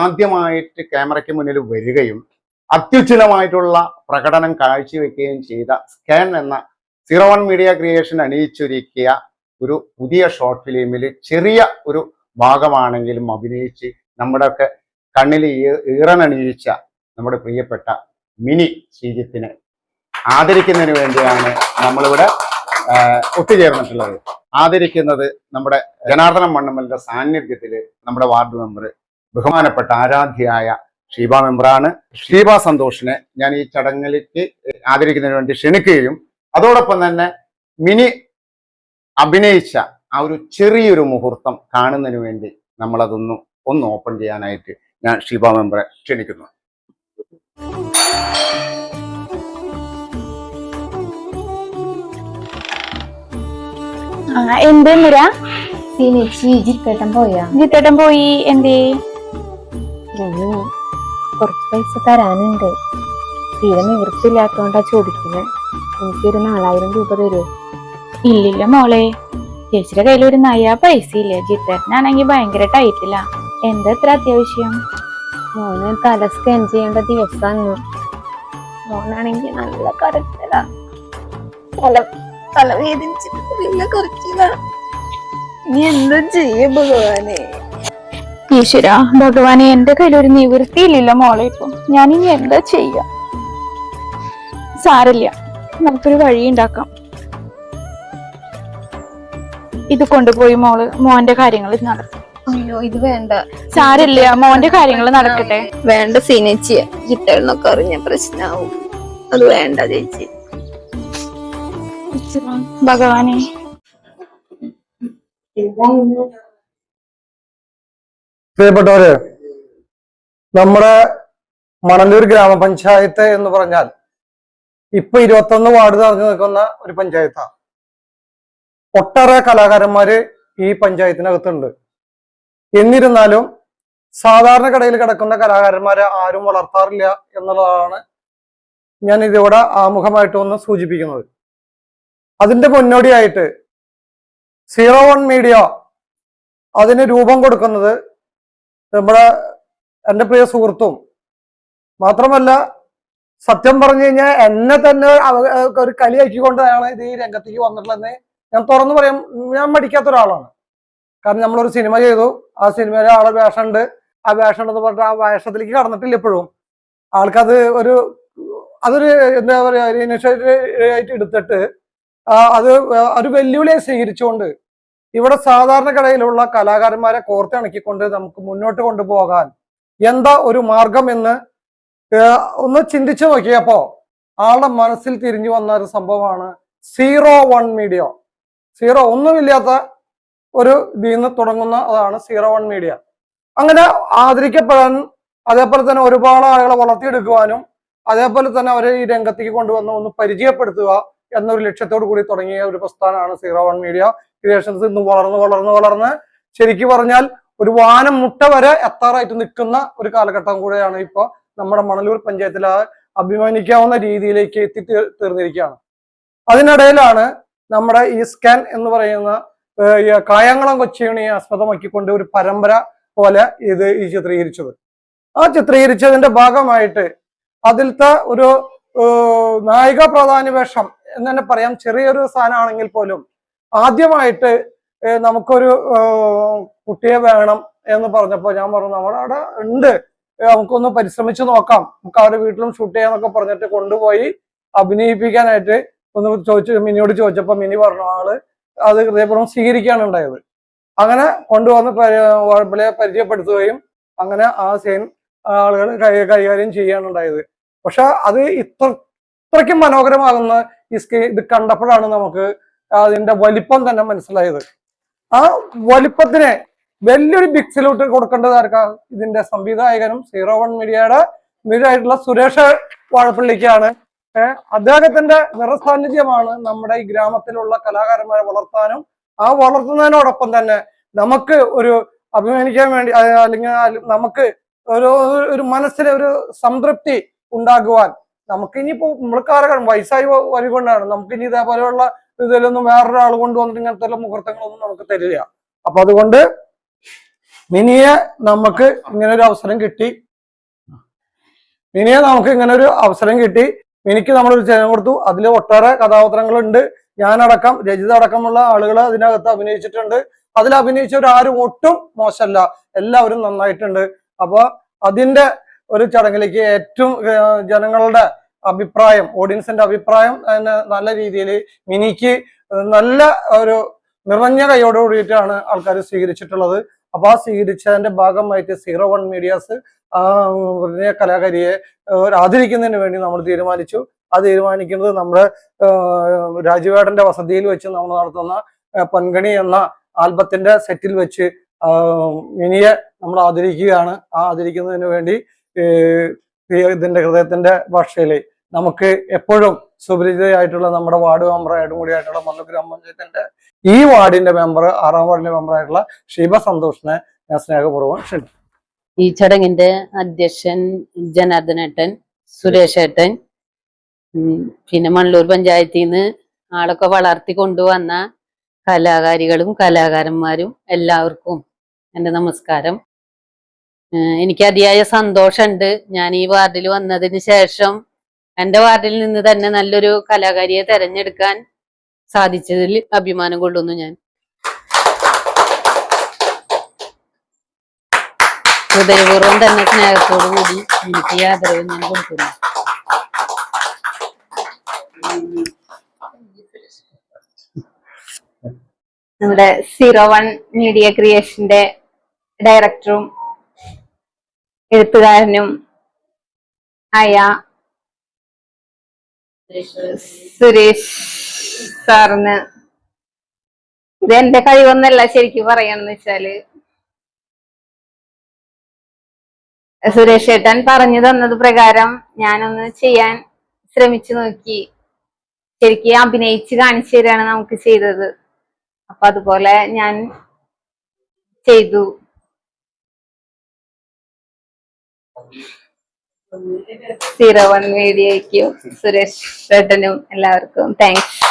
ആദ്യമായിട്ട് ക്യാമറയ്ക്ക് മുന്നിൽ വരികയും അത്യുജ്വലമായിട്ടുള്ള പ്രകടനം കാഴ്ചവെക്കുകയും ചെയ്ത സ്കാൻ എന്ന 01 മീഡിയ ക്രിയേഷൻ അണിയിച്ചൊരുക്കിയ ഒരു പുതിയ ഷോർട്ട് ഫിലിമിൽ ചെറിയ ഒരു ഭാഗമാണെങ്കിലും അഭിനയിച്ച് നമ്മുടെയൊക്കെ കണ്ണിൽ ഈറനണിയിച്ച നമ്മുടെ പ്രിയപ്പെട്ട മിനി ശ്രീജിത്തിനെ ആദരിക്കുന്നതിന് വേണ്ടിയാണ് നമ്മളിവിടെ ഒത്തുചേർന്നിട്ടുള്ളത്. ആദരിക്കുന്നത് നമ്മുടെ ജനാർദ്ദനം മണ്ണമ്മലിന്റെ സാന്നിധ്യത്തിൽ നമ്മുടെ വാർഡ് മെമ്പർ ബഹുമാനപ്പെട്ട ആരാധ്യയായ ഷീബ മെമ്പറാണ്. ഷീബ സന്തോഷിനെ ഞാൻ ഈ ചടങ്ങിലേക്ക് ആദരിക്കുന്നതിന് വേണ്ടി ക്ഷണിക്കുകയും അതോടൊപ്പം തന്നെ മിനി അഭിനയിച്ച ആ ഒരു ചെറിയൊരു മുഹൂർത്തം കാണുന്നതിന് വേണ്ടി നമ്മളതൊന്ന് ഓപ്പൺ ചെയ്യാനായിട്ട് ഞാൻ ഷീബ മെമ്പറെ ക്ഷണിക്കുന്നു. എന്തെന്നിരാ ജിത്തേട്ടൻ പോയാ? ജിത്തേട്ടൻ പോയി. എന്തേ? കുറച്ച് പൈസ തരാനുണ്ട്. തീരെ നിവൃത്തിയില്ലാത്തോണ്ടാ ചോദിക്കുന്നത്. എനിക്കൊരു 4000 രൂപ തരുമോ? ഇല്ലില്ല മോളെ, ചേച്ചിയുടെ കയ്യിൽ ഒരു നയ പൈസ ഇല്ല. ജിത്തേട്ടനാണെങ്കിൽ ഭയങ്കര ടൈറ്റില്ല. എന്താ ഇത്ര അത്യാവശ്യം? മോനെ തല സ്കാൻ ചെയ്യേണ്ട ദിവസമാണ്. മോനാണെങ്കിൽ നല്ല കരച്ചില, തല വേദനിച്ചിട്ടില്ല കുറച്ചില്ല. നീ എന്താ ചെയ്യ ഭഗവാനെ? ഈശ്വര ഭഗവാനെ, എന്റെ കയ്യിൽ ഒരു നിവൃത്തിയില്ല മോളെ. ഇപ്പൊ ഞാനിനി എന്താ ചെയ്യ? സാരല്ല, നമുക്കൊരു വഴി ഉണ്ടാക്കാം. ഇത് കൊണ്ടുപോയി മോന്റെ കാര്യങ്ങൾ നടത്തും. അയ്യോ ഇത് വേണ്ട. സാരില്ല, മോന്റെ കാര്യങ്ങൾ നടക്കട്ടെ. വേണ്ട സീനേച്ചി, ജിത്തേന്നൊക്കെ അറിഞ്ഞ പ്രശ്നാവും. അത് വേണ്ട ചേച്ചി. ഭഗവാനെ, പ്രിയപ്പെട്ടവര്, നമ്മുടെ മണലൂർ ഗ്രാമപഞ്ചായത്ത് എന്ന് പറഞ്ഞാൽ ഇപ്പൊ 21 വാർഡ് നിറഞ്ഞു നിൽക്കുന്ന ഒരു പഞ്ചായത്താണ്. ഒട്ടേറെ കലാകാരന്മാര് ഈ പഞ്ചായത്തിനകത്തുണ്ട്. എന്നിരുന്നാലും സാധാരണ കിടക്കുന്ന കലാകാരന്മാരെ ആരും വളർത്താറില്ല എന്നുള്ളതാണ് ഞാൻ ഇതിവിടെ ആമുഖമായിട്ട് ഒന്ന് സൂചിപ്പിക്കുന്നത്. അതിന്റെ മുന്നോടിയായിട്ട് 01 മീഡിയ അതിന് രൂപം കൊടുക്കുന്നത് നമ്മുടെ എൻ്റെ പ്രിയ സുഹൃത്തും മാത്രമല്ല, സത്യം പറഞ്ഞു കഴിഞ്ഞാൽ എന്നെ തന്നെ ഒരു കളിയാക്കിക്കൊണ്ടാണ് ഇത് ഈ രംഗത്തേക്ക് വന്നിട്ടുള്ളതെന്ന് ഞാൻ തുറന്നു പറയാം. ഞാൻ മടിക്കാത്ത ഒരാളാണ്. കാരണം നമ്മളൊരു സിനിമ ചെയ്തു, ആ സിനിമയിലെ ആളെ വേഷമുണ്ട്, ആ വേഷം ഉണ്ടെന്ന് പറഞ്ഞിട്ട് ആ വേഷത്തിലേക്ക് കടന്നിട്ടില്ല. ഇപ്പോഴും ആൾക്കത് അതൊരു എന്താ പറയാ, ഒരു ഇനിഷ്യേറ്റീവ് ആയിട്ട് എടുത്തിട്ട് അത് ഒരു വെല്ലുവിളിയെ സ്വീകരിച്ചുകൊണ്ട് ഇവിടെ സാധാരണക്കിടയിലുള്ള കലാകാരന്മാരെ കോർത്തിണക്കിക്കൊണ്ട് നമുക്ക് മുന്നോട്ട് കൊണ്ടുപോകാൻ എന്താ ഒരു മാർഗം എന്ന് ഒന്ന് ചിന്തിച്ചു നോക്കിയപ്പോ ആളുടെ മനസ്സിൽ തിരിഞ്ഞു വന്ന ഒരു സംഭവമാണ് 01 മീഡിയ. ഒന്നുമില്ലാത്ത ഒരു ഇതിൽ നിന്ന് തുടങ്ങുന്ന അതാണ് 01 മീഡിയ. അങ്ങനെ ആദരിക്കപ്പെടാൻ, അതേപോലെ തന്നെ ഒരുപാട് ആളുകളെ വളർത്തിയെടുക്കുവാനും, അതേപോലെ തന്നെ അവരെ ഈ രംഗത്തേക്ക് കൊണ്ടുവന്ന് ഒന്ന് പരിചയപ്പെടുത്തുക എന്നൊരു ലക്ഷ്യത്തോടു കൂടി തുടങ്ങിയ ഒരു പ്രസ്ഥാനമാണ് 01 മീഡിയ ക്രിയേഷൻസ്. ഇന്ന് വളർന്ന് ശരിക്കും പറഞ്ഞാൽ ഒരു വാനം മുട്ട വരെ എത്താറായിട്ട് നിൽക്കുന്ന ഒരു കാലഘട്ടം കൂടെയാണ് ഇപ്പൊ നമ്മുടെ മണലൂർ പഞ്ചായത്തിൽ അഭിമാനിക്കാവുന്ന രീതിയിലേക്ക് എത്തിത്തീർന്നിരിക്കുകയാണ്. അതിനിടയിലാണ് നമ്മുടെ ഈ സ്കാൻ എന്ന് പറയുന്ന കായംകുളം കൊച്ചിയുണിയെ ആസ്പദമാക്കിക്കൊണ്ട് ഒരു പരമ്പര പോലെ ഇത് ചിത്രീകരിച്ചത്. ആ ചിത്രീകരിച്ചതിന്റെ ഭാഗമായിട്ട് അതിലത്തെ ഒരു നായിക പ്രാധാന്യ വേഷം എന്ന് തന്നെ പറയാം. ചെറിയൊരു സാധനമാണെങ്കിൽ പോലും ആദ്യമായിട്ട് നമുക്കൊരു കുട്ടിയെ വേണം എന്ന് പറഞ്ഞപ്പോൾ ഞാൻ പറഞ്ഞു, നമ്മുടെ അവിടെ ഉണ്ട്, നമുക്കൊന്ന് പരിശ്രമിച്ചു നോക്കാം, നമുക്ക് അവരുടെ വീട്ടിലും ഷൂട്ട് ചെയ്യാന്നൊക്കെ പറഞ്ഞിട്ട് കൊണ്ടുപോയി അഭിനയിപ്പിക്കാനായിട്ട് ഒന്ന് മിനിയോട് ചോദിച്ചപ്പോൾ മിനി പറഞ്ഞു ആള് അത് ഹൃദയപൂർവ്വം സ്വീകരിക്കുകയാണ് ഉണ്ടായത്. അങ്ങനെ കൊണ്ടുവന്ന് പരിചയപ്പെടുത്തുകയും അങ്ങനെ ആ സീൻ ആളുകൾ കൈകാര്യം ചെയ്യാണ് ഉണ്ടായത്. പക്ഷെ അത് ഇത്രയ്ക്കും മനോഹരമാകുന്ന ഇത് കണ്ടപ്പോഴാണ് നമുക്ക് അതിന്റെ വലിപ്പം തന്നെ മനസ്സിലായത്. ആ വലിപ്പത്തിന് വലിയൊരു ബിഗ് സല്യൂട്ട് കൊടുക്കേണ്ടത് ആർക്കാണ്? ഇതിന്റെ സംവിധായകനും 01 മീഡിയയുടെ ആയിട്ടുള്ള സുരേഷ് വാഴപ്പള്ളിക്കാണ്. അദ്ദേഹത്തിന്റെ നിറസാന്നിധ്യമാണ് നമ്മുടെ ഈ ഗ്രാമത്തിലുള്ള കലാകാരന്മാരെ വളർത്താനും ആ വളർത്തുന്നതിനോടൊപ്പം തന്നെ നമുക്ക് ഒരു അഭിമാനിക്കാൻ വേണ്ടി, അല്ലെങ്കിൽ നമുക്ക് ഒരു മനസ്സിലെ ഒരു സംതൃപ്തി ഉണ്ടാകുവാൻ, നമുക്ക് ഇനിയിപ്പോ നമ്മൾ കാലഘട്ടം വയസ്സായി വരികൊണ്ടാണ് നമുക്ക് ഇനി ഇതേപോലെയുള്ള ഇതിലൊന്നും വേറൊരാൾ കൊണ്ടുവന്നിട്ട് ഇങ്ങനത്തെ മുഹൂർത്തങ്ങളൊന്നും നമുക്ക് തരില്ല. അപ്പൊ അതുകൊണ്ട് മിനിയെ നമുക്ക് ഇങ്ങനെ ഒരു അവസരം കിട്ടി. മിനിക്ക് നമ്മളൊരു ചാനൽ കൊടുത്തു. അതിൽ ഒട്ടേറെ കഥാപാത്രങ്ങളുണ്ട്. ഞാനടക്കം രജിത അടക്കമുള്ള ആളുകൾ അതിനകത്ത് അഭിനയിച്ചിട്ടുണ്ട്. അതിൽ അഭിനയിച്ചവരാരും ഒട്ടും മോശമല്ല, എല്ലാവരും നന്നായിട്ടുണ്ട്. അപ്പൊ അതിന്റെ ഒരു ചടങ്ങിലേക്ക് ഏറ്റവും ജനങ്ങളുടെ അഭിപ്രായം, ഓഡിയൻസിന്റെ അഭിപ്രായം നല്ല രീതിയിൽ മിനിക്ക് നല്ല ഒരു നിറഞ്ഞ കൈയോട് കൂടിയിട്ടാണ് ആൾക്കാർ സ്വീകരിച്ചിട്ടുള്ളത്. അപ്പൊ ആ സ്വീകരിച്ചതിന്റെ ഭാഗമായിട്ട് 01 മീഡിയാസ് ആ കലാകാരിയെ ആദരിക്കുന്നതിന് വേണ്ടി നമ്മൾ തീരുമാനിച്ചു. ആ തീരുമാനിക്കുന്നത് നമ്മുടെ രാജുവേടന്റെ വസതിയിൽ വെച്ച് നമ്മൾ നടത്തുന്ന പൊൻകണി എന്ന ആൽബത്തിന്റെ സെറ്റിൽ വെച്ച് മിനിയെ നമ്മൾ ആദരിക്കുകയാണ്. ആ ആദരിക്കുന്നതിന് വേണ്ടി ഇതിന്റെ ഹൃദയത്തിന്റെ ഭാഷയില് നമുക്ക് എപ്പോഴും സുപരിചിതയായിട്ടുള്ള നമ്മുടെ വാർഡ് മെമ്പറായിട്ടും കൂടിയായിട്ടുള്ള മണ്ണൂർ ഗ്രാമപഞ്ചായത്തിന്റെ ഈ വാർഡിന്റെ മെമ്പർ, 6ാം വാർഡിന്റെ മെമ്പറായിട്ടുള്ള ഷീബ സന്തോഷിനെ ഞാൻ സ്നേഹപൂർവ്വം ക്ഷണിക്കും. ഈ ചടങ്ങിന്റെ അധ്യക്ഷൻ ജനാർദ്ദനേട്ടൻ, സുരേഷേട്ടൻ, പിന്നെ മണ്ണൂർ പഞ്ചായത്തിൽ നിന്ന് ആളൊക്കെ വളർത്തി കൊണ്ടുവന്ന കലാകാരികളും കലാകാരന്മാരും എല്ലാവർക്കും എൻ്റെ നമസ്കാരം. എനിക്ക് അതിയായ സന്തോഷമുണ്ട്. ഞാൻ ഈ വാർഡിൽ വന്നതിന് ശേഷം എൻ്റെ വാർഡിൽ നിന്ന് തന്നെ നല്ലൊരു കലാകാരിയെ തെരഞ്ഞെടുക്കാൻ സാധിച്ചതിൽ അഭിമാനം കൊള്ളുന്നു. ഞാൻ ഹൃദയപൂർവ്വം തന്നെ സ്നേഹത്തോടു കൂടി എനിക്ക് ഈ ആദരവ് ഞാൻ കൊടുക്കുന്നു. നമ്മുടെ 01 മീഡിയ ക്രിയേഷന്റെ ഡയറക്ടറും എഴുത്തുകാരനും ആയ സുരേഷ് സാറിന്, ഇത് എന്റെ കഴിവൊന്നല്ല ശരിക്കും പറയാന്ന് വെച്ചാല്, സുരേഷ് ഏട്ടൻ പറഞ്ഞു തന്നത് പ്രകാരം ഞാനൊന്ന് ചെയ്യാൻ ശ്രമിച്ചു നോക്കി. ശരിക്കും അഭിനയിച്ച് കാണിച്ചു തരാണ് നമുക്ക് ചെയ്തത്. അപ്പൊ അതുപോലെ ഞാൻ ചെയ്തു. 01 മീഡിയയ്ക്കും സുരേഷ് ഏട്ടനും എല്ലാവർക്കും താങ്ക്സ്.